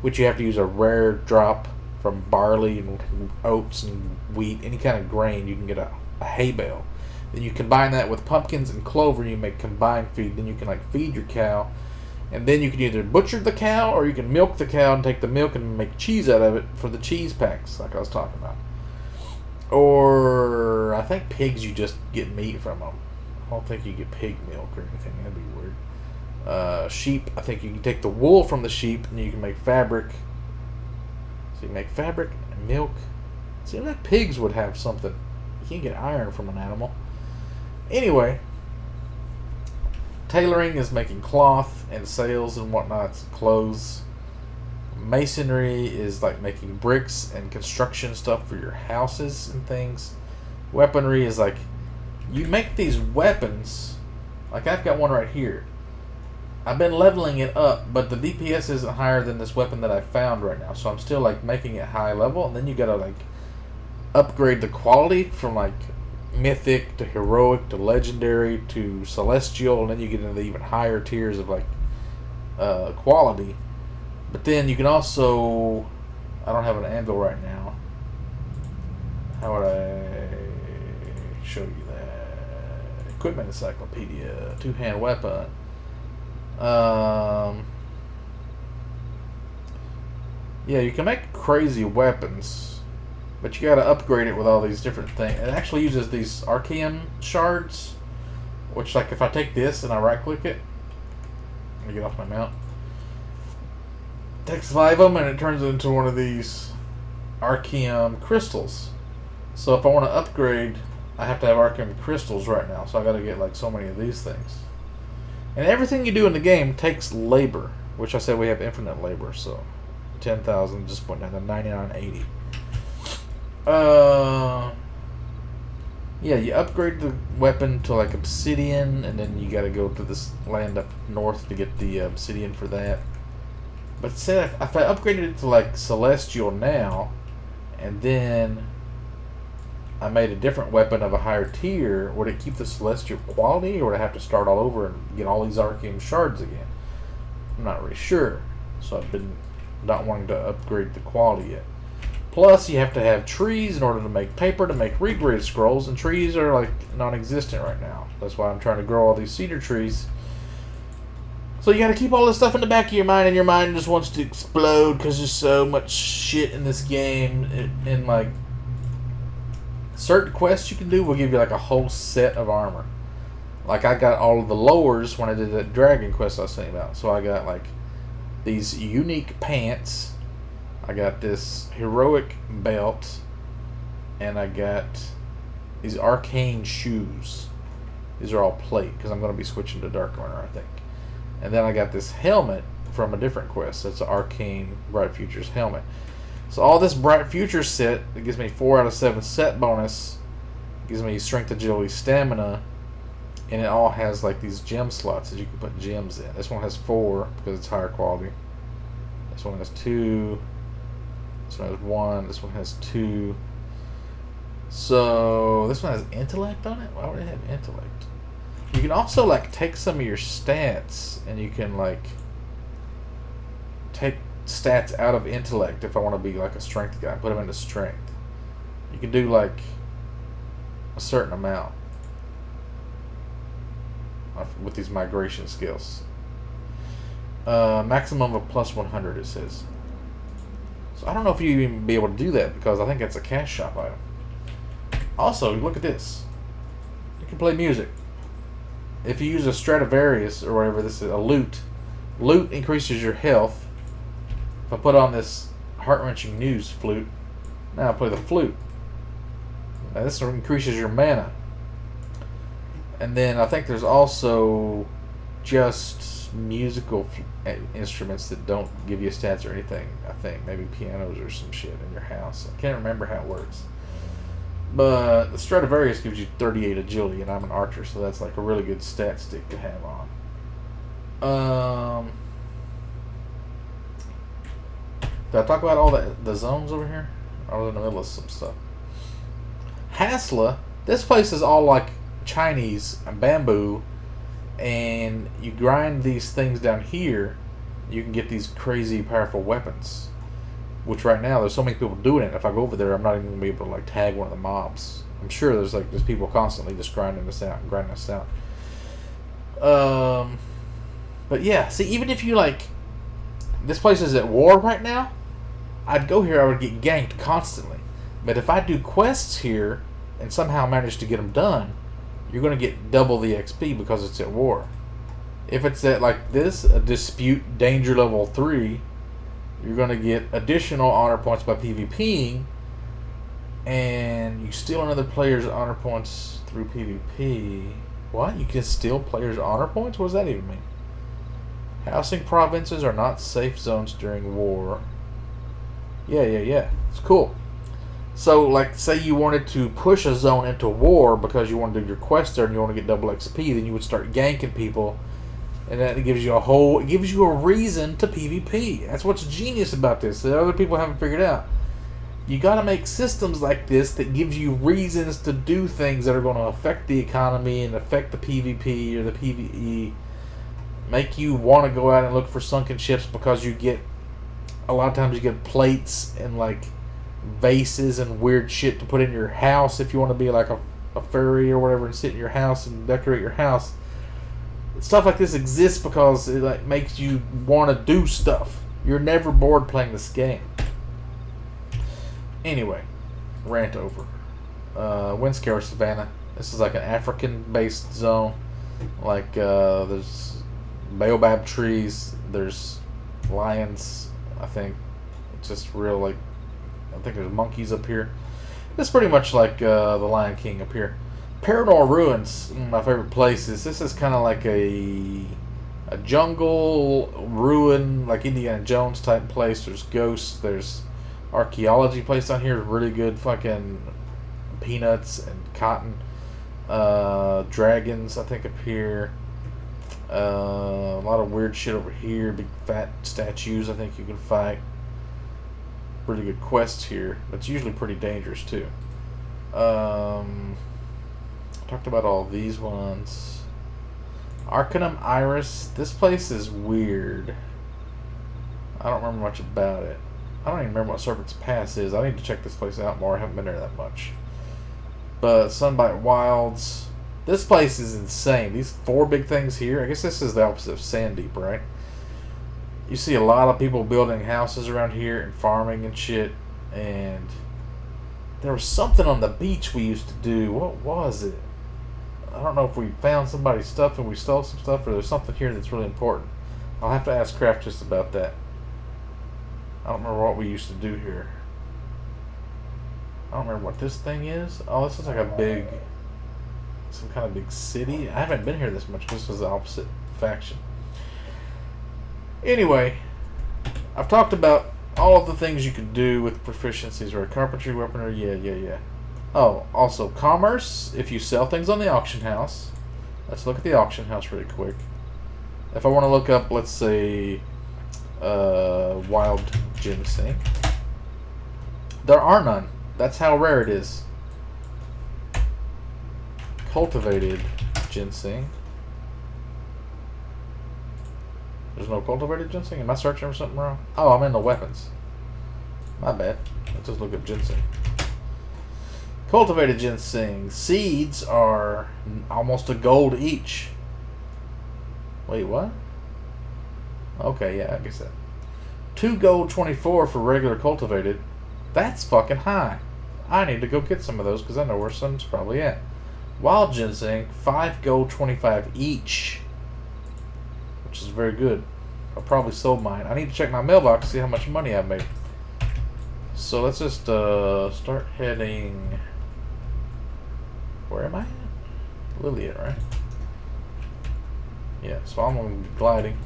which you have to use a rare drop from barley and oats and wheat, any kind of grain. You can get a hay bale. Then you combine that with pumpkins and clover, and you make combined feed. Then you can like feed your cow, and then you can either butcher the cow or you can milk the cow and take the milk and make cheese out of it for the cheese packs, like I was talking about. Or I think pigs, you just get meat from them. I don't think you get pig milk or anything. That'd be weird. Sheep, I think you can take the wool from the sheep and you can make fabric. So you make fabric and milk. Seems like pigs would have something. You can't get iron from an animal. Anyway, tailoring is making cloth and sails and whatnot, clothes. Masonry is like making bricks and construction stuff for your houses and things. Weaponry is like you make these weapons. Like I've got one right here. I've been leveling it up, but the DPS isn't higher than this weapon that I found right now. So I'm still like making it high level, and then you gotta like upgrade the quality from like mythic to heroic to legendary to celestial, and then you get into the even higher tiers of like quality. But then you can also, I don't have an anvil right now. How would I show you that? Equipment encyclopedia, two-hand weapon. Yeah, you can make crazy weapons, but you gotta upgrade it with all these different things. It actually uses these archeum shards, which like if I take this and I right click it, let me get off my mount. Takes 5 of them and it turns it into one of these archeum crystals. So if I want to upgrade, I have to have archeum crystals right now. So I gotta get like so many of these things. And everything you do in the game takes labor, which I said we have infinite labor. So 10,000 just went down to 99.80. Yeah, you upgrade the weapon to like obsidian, and then you gotta go to this land up north to get the obsidian for that. But say if I upgraded it to like celestial now, and then I made a different weapon of a higher tier, would it keep the celestial quality, or would I have to start all over and get all these archeum shards again? I'm not really sure, so I've been not wanting to upgrade the quality yet. Plus, you have to have trees in order to make paper, to make regrade scrolls, and trees are like non-existent right now. That's why I'm trying to grow all these cedar trees. So you gotta keep all this stuff in the back of your mind, and your mind just wants to explode because there's so much shit in this game. And like certain quests you can do will give you like a whole set of armor. Like I got all of the lowers when I did that dragon quest I was saying about. So I got like these unique pants. I got this heroic belt, and I got these arcane shoes. These are all plate because I'm going to be switching to Dark Runner, I think. And then I got this helmet from a different quest. It's an arcane Bright Futures helmet. So all this Bright Futures set, it gives me 4 out of 7 set bonus. It gives me strength, agility, stamina, and it all has like these gem slots that you can put gems in. This one has 4 because it's higher quality. This one has 2. This one has 1. This one has 2. So this one has intellect on it. Why would it have intellect? You can also like take some of your stats and you can like take stats out of intellect if I want to be like a strength guy. Put them into strength. You can do like a certain amount with these migration skills. Maximum of plus 100 it says. So I don't know if you even be able to do that because I think it's a cash shop item. Also, look at this. You can play music. If you use a Stradivarius or whatever, this is a lute. Lute increases your health. If I put on this heart-wrenching news flute, now I play the flute. Now this increases your mana. And then I think there's also just musical instruments that don't give you stats or anything. I think maybe pianos or some shit in your house. I can't remember how it works. But the Stradivarius gives you 38 agility, and I'm an archer, so that's like a really good stat stick to have on. Did I talk about all the zones over here? I was in the middle of some stuff. Hasla, this place is all like Chinese and bamboo, and you grind these things down here, you can get these crazy powerful weapons. Which right now there's so many people doing it. If I go over there, I'm not even gonna be able to like tag one of the mobs. I'm sure there's people constantly just grinding this out and grinding this out. But yeah, see, even if you like, this place is at war right now. I'd go here, I would get ganked constantly. But if I do quests here and somehow manage to get them done, you're gonna get double the XP because it's at war. If it's at like this, a dispute danger level 3. You're going to get additional honor points by PvPing, and you steal another player's honor points through PvP. What? You can steal players' honor points? What does that even mean? Housing provinces are not safe zones during war. Yeah. It's cool. So, like, say you wanted to push a zone into war because you want to do your quest there and you want to get double XP, then you would start ganking people. And that gives you a reason to PvP. That's what's genius about this that other people haven't figured out. You got to make systems like this that gives you reasons to do things that are going to affect the economy and affect the PvP or the PvE. Make you want to go out and look for sunken ships because you get, a lot of times you get plates and like vases and weird shit to put in your house if you want to be like a fairy or whatever and sit in your house and decorate your house. Stuff like this exists because it like makes you want to do stuff. You're never bored playing this game. Anyway, rant over. Windscale Savannah. This is like an African-based zone. Like there's baobab trees. There's lions. I think just real like. I think there's monkeys up here. It's pretty much like the Lion King up here. Parador Ruins, my favorite places. This is kind of like a jungle ruin, like Indiana Jones type place. There's ghosts. There's archaeology place down here. Really good fucking peanuts and cotton. Dragons, I think, up here. A lot of weird shit over here. Big fat statues, I think you can fight. Really good quests here. But it's usually pretty dangerous too. Talked about all these ones. Arcanum Iris. This place is weird. I don't remember much about it. I don't even remember what Serpent's Pass is. I need to check this place out more. I haven't been there that much. But Sunbite Wilds. This place is insane. These 4 big things here. I guess this is the opposite of Sandeep, right? You see a lot of people building houses around here and farming and shit. And there was something on the beach we used to do. What was it? I don't know if we found somebody's stuff and we stole some stuff, or there's something here that's really important. I'll have to ask Kraft just about that. I don't remember what we used to do here. I don't remember what this thing is. Oh, this is like a big, some kind of big city. I haven't been here this much. This was the opposite faction. Anyway, I've talked about all of the things you can do with proficiencies, right? Carpentry, weaponry, yeah. Oh, also commerce. If you sell things on the auction house, let's look at the auction house really quick. If I want to look up, let's say, wild ginseng, there are none. That's how rare it is. cultivated ginseng. There's no cultivated ginseng? Am I searching for something wrong? Oh, I'm in the weapons. My bad. Let's just look at ginseng. Cultivated ginseng. Seeds are almost a gold each. Wait, what? Okay, yeah, I guess that. 2 gold 24 for regular cultivated. That's fucking high. I need to go get some of those because I know where some's probably at. Wild ginseng, 5 gold 25 each. Which is very good. I probably sold mine. I need to check my mailbox to see how much money I've made. So let's just start heading. Where am I at? Lillian, right? Yeah, so I'm gonna be gliding.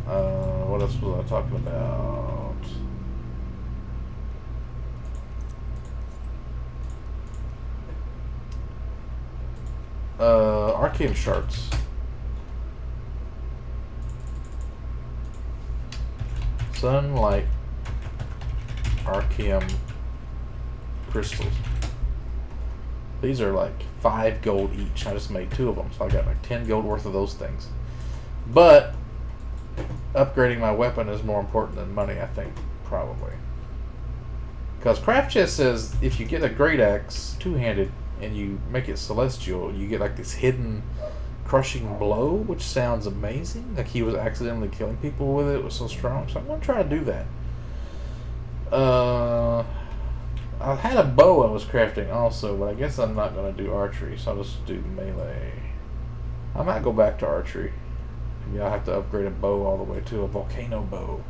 What else was I talking about? Archeage shards. Sunlight Archeum crystals. These are like 5 gold each. I just made 2 of them, so I got like 10 gold worth of those things. But upgrading my weapon is more important than money, I think, probably. Because Craft Chest says if you get a great axe, two-handed, and you make it celestial, you get like this hidden crushing blow, which sounds amazing. Like he was accidentally killing people with it. It was so strong. So I'm going to try to do that. I had a bow I was crafting also, but I guess I'm not going to do archery, so I'll just do melee. I might go back to archery. Maybe I'll have to upgrade a bow all the way to a volcano bow.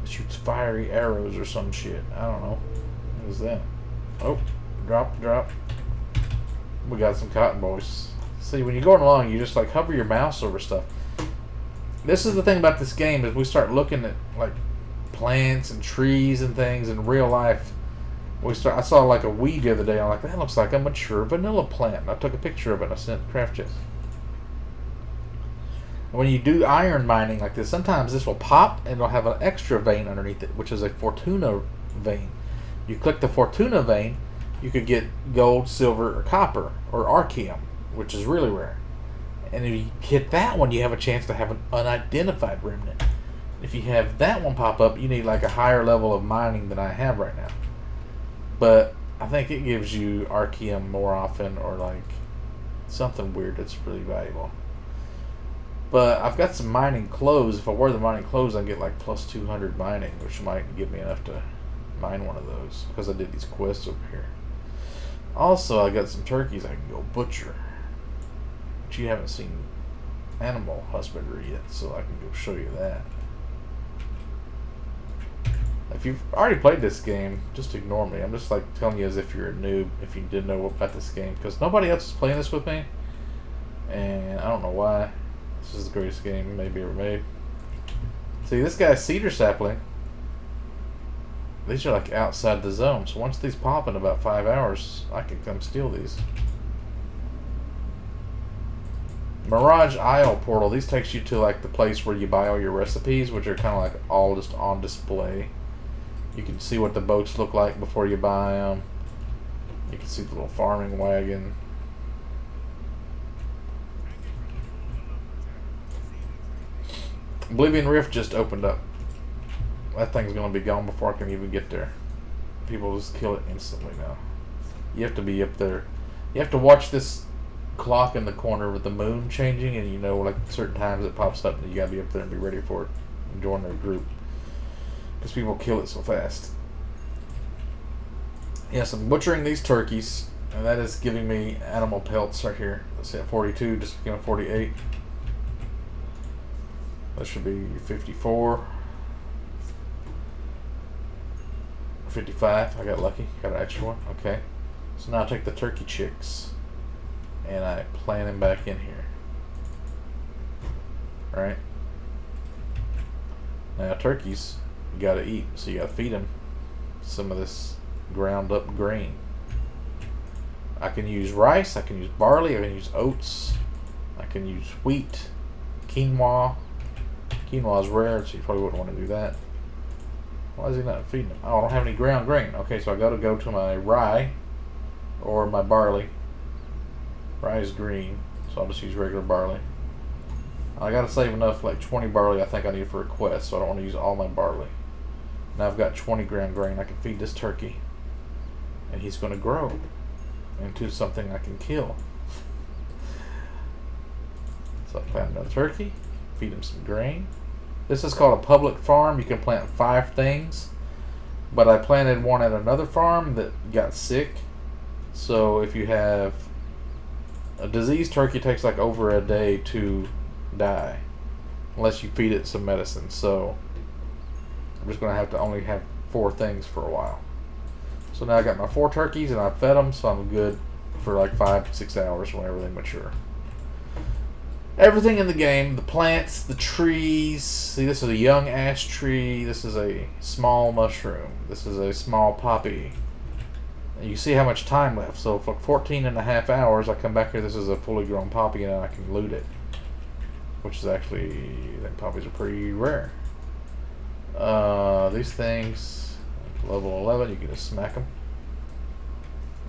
It shoots fiery arrows or some shit. I don't know. What is that? Oh, drop. We got some cotton boys. See, when you're going along, you just like hover your mouse over stuff. This is the thing about this game, is we start looking at like plants and trees and things in real life. I saw like a weed the other day, and I'm like, that looks like a mature vanilla plant. And I took a picture of it and I sent it to Craft Chest. When you do iron mining like this, sometimes this will pop and it'll have an extra vein underneath it, which is a Fortuna vein. You click the Fortuna vein, you could get gold, silver, or copper, or Archeum, which is really rare. And if you hit that one, you have a chance to have an unidentified remnant. If you have that one pop up, you need like a higher level of mining than I have right now. But I think it gives you Archeum more often, or like something weird that's really valuable. But I've got some mining clothes. If I wear the mining clothes, I get like plus 200 mining, which might give me enough to mine one of those, because I did these quests over here. Also, I got some turkeys I can go butcher, but you haven't seen animal husbandry yet, so I can go show you that. If you've already played this game, just ignore me. I'm just like telling you as if you're a noob, if you didn't know about this game, because nobody else is playing this with me, and I don't know why. This is the greatest game maybe ever made. See, this guy's cedar sapling. These are like outside the zone, so once these pop in about 5 hours, I can come steal these. Mirage Isle portal. These takes you to like the place where you buy all your recipes, which are kind of like all just on display. You can see what the boats look like before you buy them. You can see the little farming wagon. Oblivion Rift just opened up. That thing's going to be gone before I can even get there. People just kill it instantly now. You have to be up there. You have to watch this clock in the corner with the moon changing, and you know, like certain times it pops up, and you gotta be up there and be ready for it and join their group, because people kill it so fast. Yes, I'm butchering these turkeys, and that is giving me animal pelts right here. Let's see, at 42, just became a 48. That should be 54. 55. I got lucky. Got an extra one. Okay. So now I take the turkey chicks and I plant them back in here. Right? Now turkeys, you gotta eat, so you gotta feed them some of this ground up grain. I can use rice, I can use barley, I can use oats, I can use wheat, quinoa. Quinoa is rare, so you probably wouldn't want to do that. Why is he not feeding them? Oh, I don't have any ground grain. Okay, so I gotta go to my rye or my barley. Rye is green, so I'll just use regular barley. I gotta save enough, like 20 barley I think I need for a quest, so I don't want to use all my barley. Now I've got 20 gram grain. I can feed this turkey, and he's going to grow into something I can kill. So I plant another turkey, feed him some grain. This is called a public farm. You can plant 5 things, but I planted one at another farm that got sick. So if you have a diseased turkey, takes like over a day to die unless you feed it some medicine. So I'm just going to have to only have 4 things for a while. So now I got my 4 turkeys and I fed them, so I'm good for like 5 to 6 hours whenever they mature. Everything in the game, the plants, the trees. See, this is a young ash tree. This is a small mushroom. This is a small poppy. And you see how much time left. So for 14 and a half hours, I come back here. This is a fully grown poppy, and I can loot it. Which is actually, I think poppies are pretty rare. These things, level 11, you can just smack them.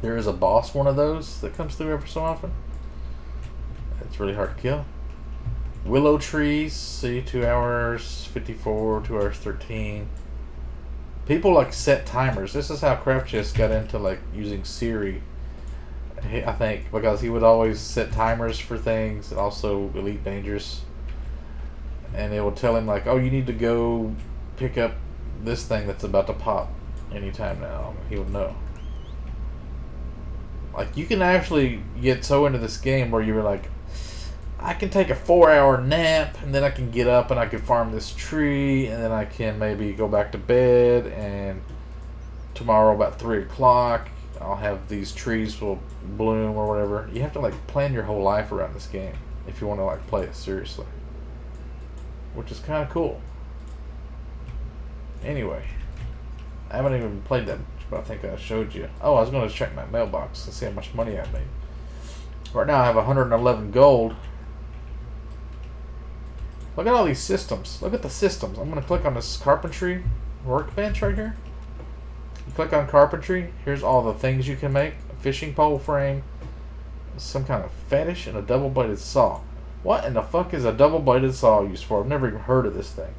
There is a boss one of those that comes through every so often. It's really hard to kill. Willow trees, see, 2 hours 54, 2 hours 13. People like set timers. This is how Craft Chest got into like using Siri, I think, because he would always set timers for things, and also Elite Dangerous. And it would tell him like, oh, you need to go pick up this thing that's about to pop anytime now. He would know. Like, you can actually get so into this game where you're like, I can take a 4-hour nap, and then I can get up and I can farm this tree, and then I can maybe go back to bed, and tomorrow about 3 o'clock I'll have these trees will bloom or whatever. You have to like plan your whole life around this game if you want to like play it seriously, which is kind of cool. Anyway, I haven't even played that much, but I think I showed you. Oh, I was going to check my mailbox to see how much money I made. Right now I have 111 gold. Look at all these systems. Look at the systems. I'm going to click on this carpentry workbench right here. You click on carpentry. Here's all the things you can make. A fishing pole frame, some kind of fetish, and a double-bladed saw. What in the fuck is a double-bladed saw used for? I've never even heard of this thing.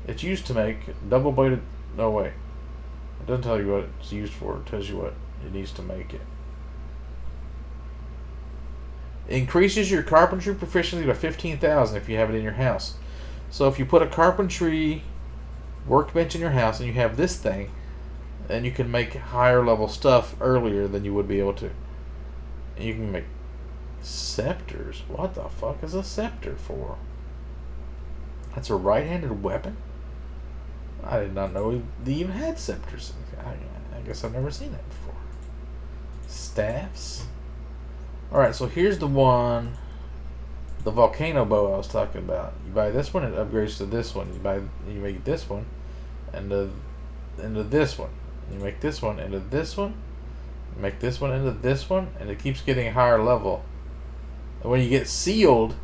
It's used to make double-bladed... No way. It doesn't tell you what it's used for. It tells you what it needs to make it. Increases your carpentry proficiency by 15,000 if you have it in your house. So if you put a carpentry workbench in your house and you have this thing, then you can make higher level stuff earlier than you would be able to. And you can make scepters. What the fuck is a scepter for? That's a right-handed weapon? I did not know they even had scepters. I guess I've never seen that before. Staffs. Alright, so here's the one, the volcano bow I was talking about. You buy this one, it upgrades to this one. You make this one into this one. You make this one into this one. You make this one into this one, and it keeps getting higher level. And when you get sealed,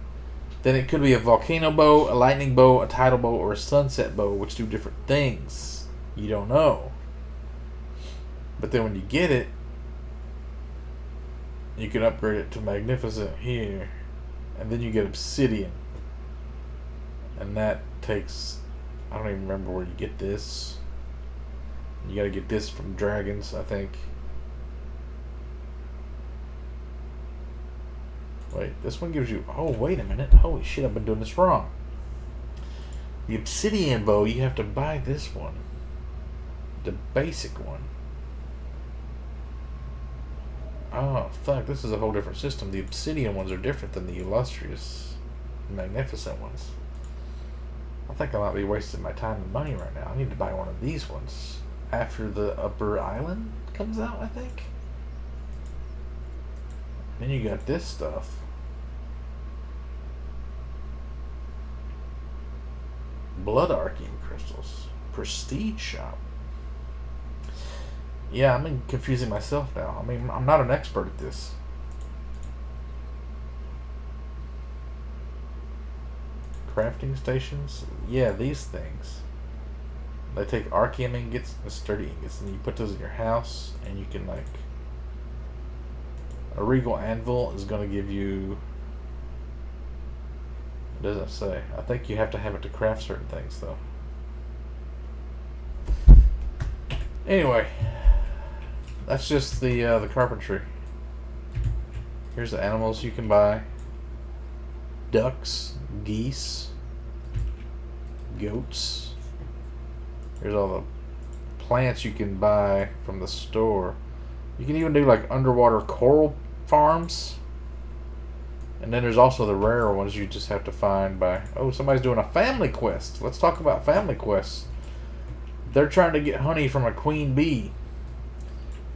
then it could be a volcano bow, a lightning bow, a tidal bow, or a sunset bow, which do different things. You don't know. But then when you get it, you can upgrade it to magnificent here, and then you get obsidian, and that takes, I don't even remember where you get this. You gotta get this from dragons, I think. Wait, this one gives you, oh wait a minute, holy shit, I've been doing this wrong. The obsidian bow, you have to buy this one, the basic one. Oh, fuck, this is a whole different system. The obsidian ones are different than the illustrious, magnificent ones. I think I might be wasting my time and money right now. I need to buy one of these ones after the upper island comes out, I think. Then you got this stuff. Blood arcane crystals. Prestige shop. Yeah, I'm confusing myself now. I mean, I'm not an expert at this. Crafting stations? Yeah, these things. They take arcane ingots and sturdy ingots, and you put those in your house, and you can, like, A regal anvil is going to give you... It doesn't say. I think you have to have it to craft certain things, though. Anyway, that's just the carpentry. Here's the animals you can buy. Ducks, geese, goats. Here's all the plants you can buy from the store. You can even do like underwater coral farms. And then there's also the rarer ones you just have to find by... Oh, somebody's doing a family quest. Let's talk about family quests. They're trying to get honey from a queen bee.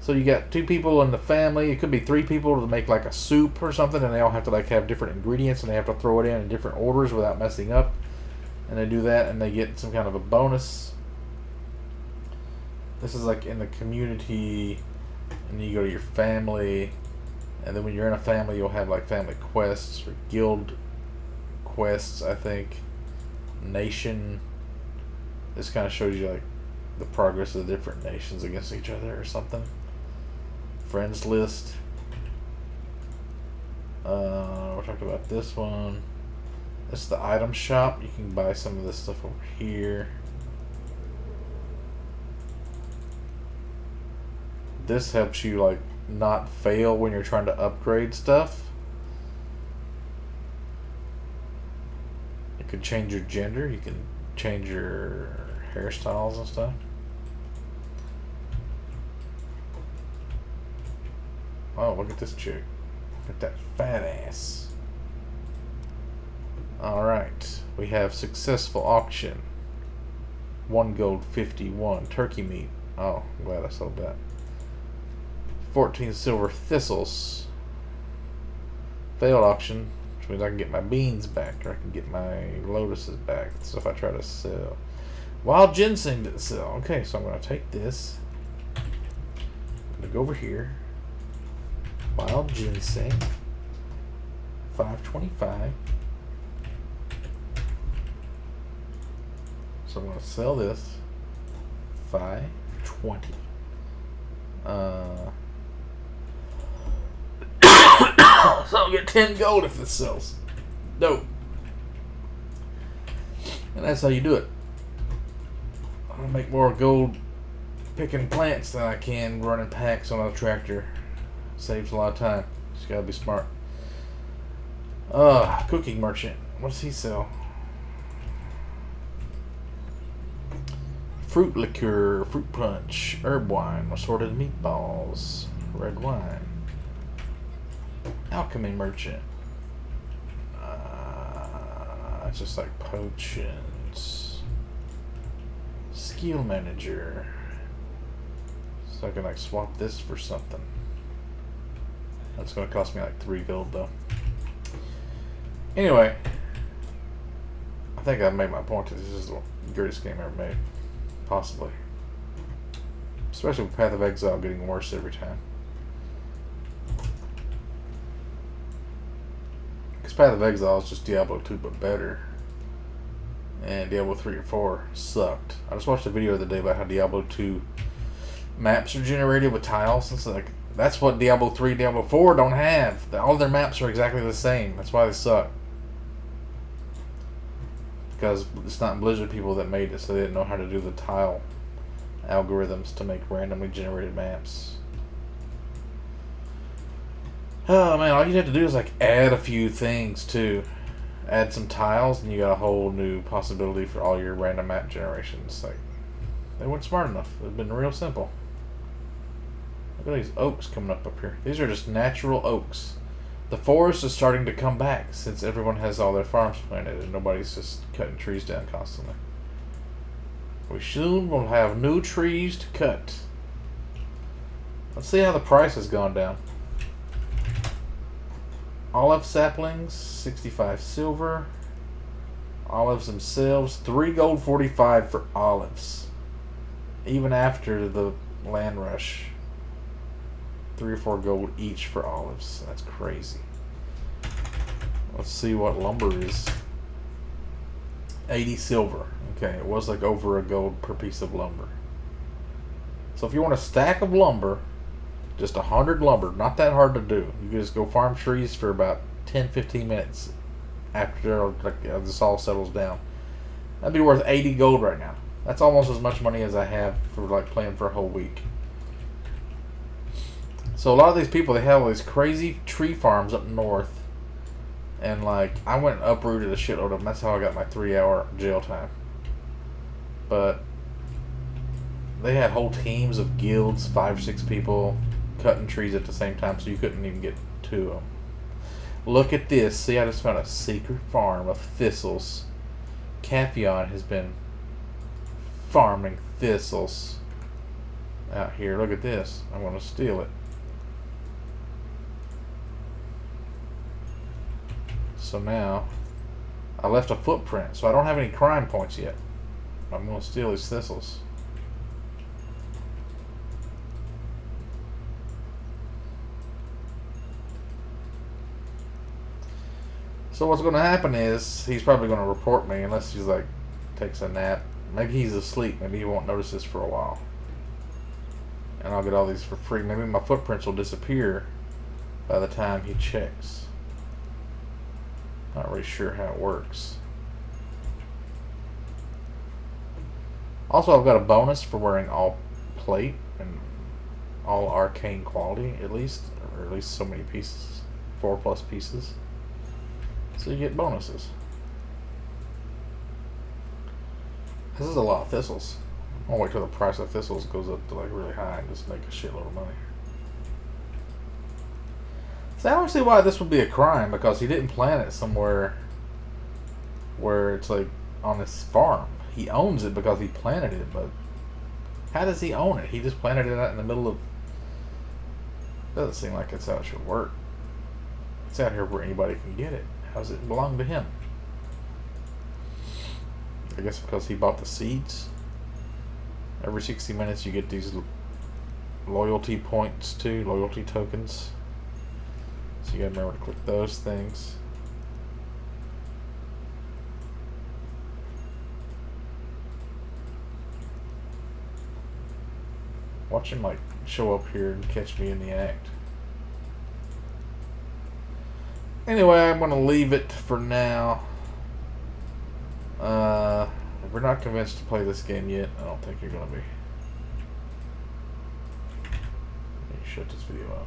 So you got 2 people in the family. It could be 3 people to make like a soup or something, and they all have to like have different ingredients, and they have to throw it in different orders without messing up. And they do that, and they get some kind of a bonus. This is like in the community, and you go to your family, and then when you're in a family, you'll have like family quests or guild quests, I think. Nation. This kind of shows you like the progress of the different nations against each other or something. Friends list. We're talking about this one. This is the item shop. You can buy some of this stuff over here. This helps you like not fail when you're trying to upgrade stuff. You can change your gender. You can change your hairstyles and stuff. Oh, look at this chick. Look at that fat ass. Alright. We have successful auction. 1 gold 51. Turkey meat. Oh, I'm glad I sold that. 14 silver thistles. Failed auction, which means I can get my beans back, or I can get my lotuses back. So if I try to sell. Wild ginseng didn't sell. Okay, so I'm going to take this. I'm going to go over here. Wild ginseng. 525. So I'm going to sell this. 520. So I'll get 10 gold if this sells. Dope. And that's how you do it. I'll make more gold picking plants than I can running packs on a tractor. Saves a lot of time. Just gotta be smart. Cooking merchant. What does he sell? Fruit liqueur, fruit punch, herb wine, assorted meatballs, red wine. Alchemy merchant. It's just like potions. Skill manager. So I can like swap this for something. That's gonna cost me like 3 gold though. Anyway, I think I've made my point that this is the greatest game ever made. Possibly. Especially with Path of Exile getting worse every time. Because Path of Exile is just Diablo 2 but better. And Diablo 3 or 4 sucked. I just watched a video the other day about how Diablo 2 maps are generated with tiles. It's like, that's what Diablo 3, Diablo 4 don't have. All their maps are exactly the same. That's why they suck. Because it's not Blizzard people that made it, so they didn't know how to do the tile algorithms to make randomly generated maps. Oh man, all you have to do is like add a few things too. Add some tiles and you got a whole new possibility for all your random map generations. Like, they weren't smart enough. It would have been real simple. Look at these oaks coming up here. These are just natural oaks. The forest is starting to come back since everyone has all their farms planted and nobody's just cutting trees down constantly. We soon will have new trees to cut. Let's see how the price has gone down. Olive saplings, 65 silver. Olives themselves, 3 gold 45 for olives. Even after the land rush. 3 or 4 gold each for olives. That's crazy. Let's see what lumber is. 80 silver. Okay, it was like over a gold per piece of lumber. So if you want a stack of lumber, Just 100 lumber. Not that hard to do. You can just go farm trees for about 10-15 minutes after this all settles down. That'd be worth 80 gold right now. That's almost as much money as I have for like playing for a whole week. So a lot of these people, they have all these crazy tree farms up north. And like, I went and uprooted a shitload of them. That's how I got my 3-hour jail time. But they had whole teams of guilds, 5-6 people, cutting trees at the same time, so you couldn't even get to them. Look at this. See, I just found a secret farm of thistles. Caphion has been farming thistles out here. Look at this. I'm going to steal it. So now, I left a footprint, so I don't have any crime points yet. I'm going to steal these thistles. So what's going to happen is, he's probably going to report me unless he's like, takes a nap. Maybe he's asleep. Maybe he won't notice this for a while. And I'll get all these for free. Maybe my footprints will disappear by the time he checks. Not really sure how it works. Also, I've got a bonus for wearing all plate and all arcane quality, at least. Or at least so many pieces. 4+ pieces. So you get bonuses. This is a lot of thistles. I'll wait till the price of thistles goes up to like really high and just make a shitload of money. So I don't see why this would be a crime, because he didn't plant it somewhere where it's like on his farm. He owns it because he planted it, but how does he own it? He just planted it out in the middle of... Doesn't seem like it's how it should work. It's out here where anybody can get it. How does it belong to him? I guess because he bought the seeds. Every 60 minutes you get these loyalty points too, loyalty tokens. So you gotta remember to click those things. Watch him like show up here and catch me in the act. Anyway, I'm gonna leave it for now. If we're not convinced to play this game yet, I don't think you're gonna be. Let me shut this video off.